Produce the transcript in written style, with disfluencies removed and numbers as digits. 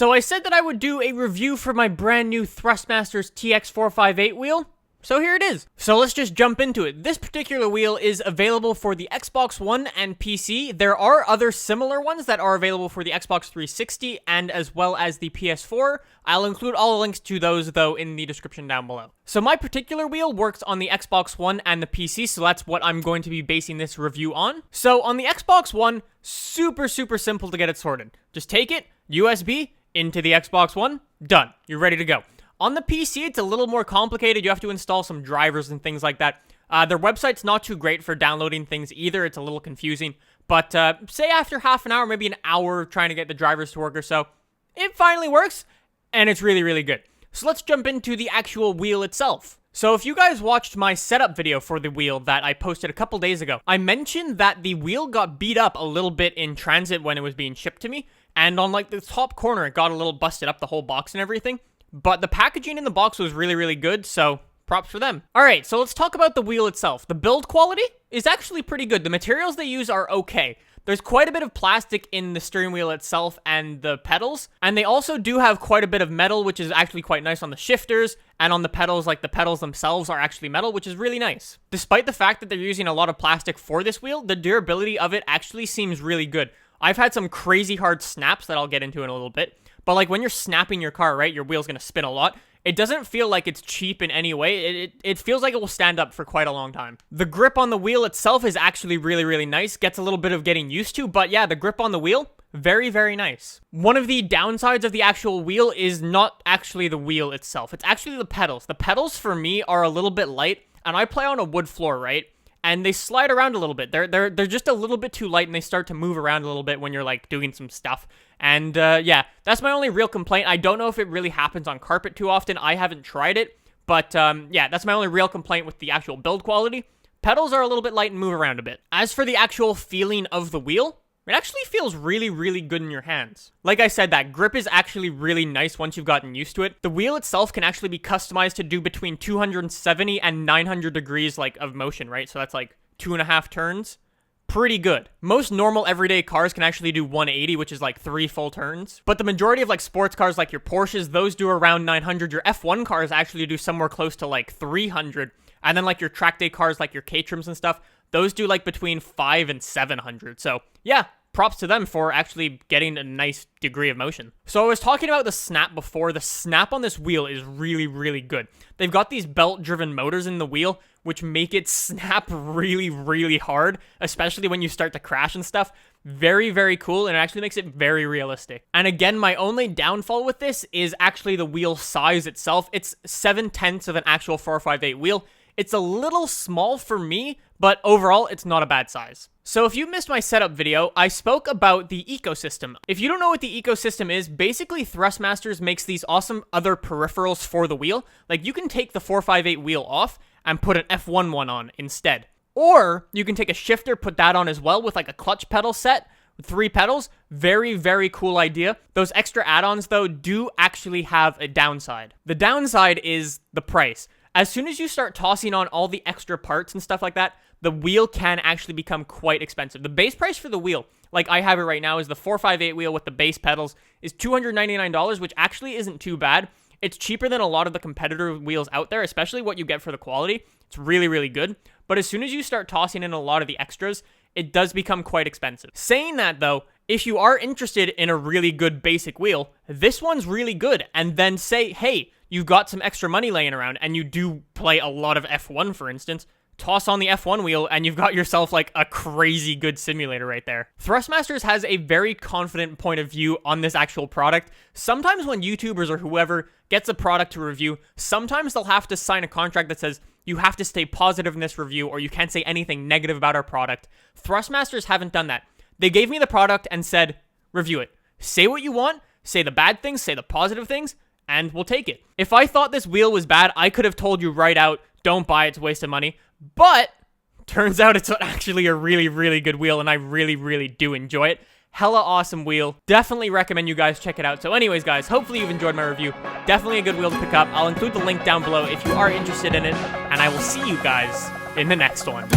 So I said that I would do a review for my brand new THRUSTMASTER's TX458 wheel. So here it is. So let's just jump into it. This particular wheel is available for the Xbox One and PC. There are other similar ones that are available for the Xbox 360 and as well as the PS4. I'll include all the links to those though in the description down below. So my particular wheel works on the Xbox One and the PC, so that's what I'm going to be basing this review on. So on the Xbox One, super simple to get it sorted. Just take it, USB, into the Xbox One, done. You're ready to go. On the PC, it's a little more complicated. You have to install some drivers and things like that. Their website's not too great for downloading things either. It's a little confusing. But say after half an hour, maybe an hour trying to get the drivers to work or so, it finally works, and it's really good. So let's jump into the actual wheel itself. So if you guys watched my setup video for the wheel that I posted a couple days ago, I mentioned that the wheel got beat up a little bit in transit when it was being shipped to me. And on like the top corner, it got a little busted up, the whole box and everything. But the packaging in the box was really good, so props for them. Alright, so let's talk about the wheel itself. The build quality is actually pretty good. The materials they use are okay. There's quite a bit of plastic in the steering wheel itself and the pedals, and they also do have quite a bit of metal, which is actually quite nice on the shifters, and on the pedals, like the pedals themselves are actually metal, which is really nice. Despite the fact that they're using a lot of plastic for this wheel, the durability of it actually seems really good. I've had some crazy hard snaps that I'll get into in a little bit, but like when you're snapping your car, right, your wheel's gonna spin a lot. It doesn't feel like it's cheap in any way. It feels like it will stand up for quite a long time. The grip on the wheel itself is actually really nice. Gets a little bit of getting used to, but yeah, the grip on the wheel, very nice. One of the downsides of the actual wheel is not actually the wheel itself. It's actually the pedals. The pedals for me are a little bit light, and I play on a wood floor, right? And they slide around a little bit. They're just a little bit too light, and they start to move around a little bit when you're like doing some stuff. And yeah, that's my only real complaint. I don't know if it really happens on carpet too often. I haven't tried it, but yeah, that's my only real complaint with the actual build quality. Pedals are a little bit light and move around a bit. As for the actual feeling of the wheel, it actually feels really good in your hands. Like I said, that grip is actually really nice once you've gotten used to it. The wheel itself can actually be customized to do between 270 and 900 degrees like of motion, right? So that's like 2.5 turns. Pretty good. Most normal everyday cars can actually do 180, which is like 3 full turns. But the majority of like sports cars like your Porsches, those do around 900. Your F1 cars actually do somewhere close to like 300. And then like your track day cars like your K-Trims and stuff, those do like between 500 and 700. So yeah, props to them for actually getting a nice degree of motion. So I was talking about the snap before. The snap on this wheel is really good. They've got these belt-driven motors in the wheel, which make it snap really hard, especially when you start to crash and stuff. Very cool, and it actually makes it very realistic. And again, my only downfall with this is actually the wheel size itself. It's 7/10 of an actual 458 wheel. It's a little small for me, but overall, it's not a bad size. So if you missed my setup video, I spoke about the ecosystem. If you don't know what the ecosystem is, basically THRUSTMASTER makes these awesome other peripherals for the wheel. Like you can take the 458 wheel off and put an F1 one on instead. Or you can take a shifter, put that on as well with like a clutch pedal set with 3 pedals. Very cool idea. Those extra add-ons though do actually have a downside. The downside is the price. As soon as you start tossing on all the extra parts and stuff like that, the wheel can actually become quite expensive. The base price for the wheel, like I have it right now, is the 458 wheel with the base pedals is $299, which actually isn't too bad. It's cheaper than a lot of the competitor wheels out there, especially what you get for the quality. It's really good. But as soon as you start tossing in a lot of the extras, it does become quite expensive. Saying that though, if you are interested in a really good basic wheel, this one's really good. And then say, hey, you've got some extra money laying around and you do play a lot of F1, for instance, toss on the F1 wheel and you've got yourself like a crazy good simulator right there. THRUSTMASTER has a very confident point of view on this actual product. Sometimes when YouTubers or whoever gets a product to review, sometimes they'll have to sign a contract that says you have to stay positive in this review or you can't say anything negative about our product. THRUSTMASTER haven't done that. They gave me the product and said, review it. Say what you want, say the bad things, say the positive things, and we'll take it. If I thought this wheel was bad, I could have told you right out, don't buy it, it's a waste of money. But turns out it's actually a really good wheel, and I really do enjoy it. Hella awesome wheel. Definitely recommend you guys check it out. So anyways, guys, hopefully you've enjoyed my review. Definitely a good wheel to pick up. I'll include the link down below if you are interested in it, and I will see you guys in the next one.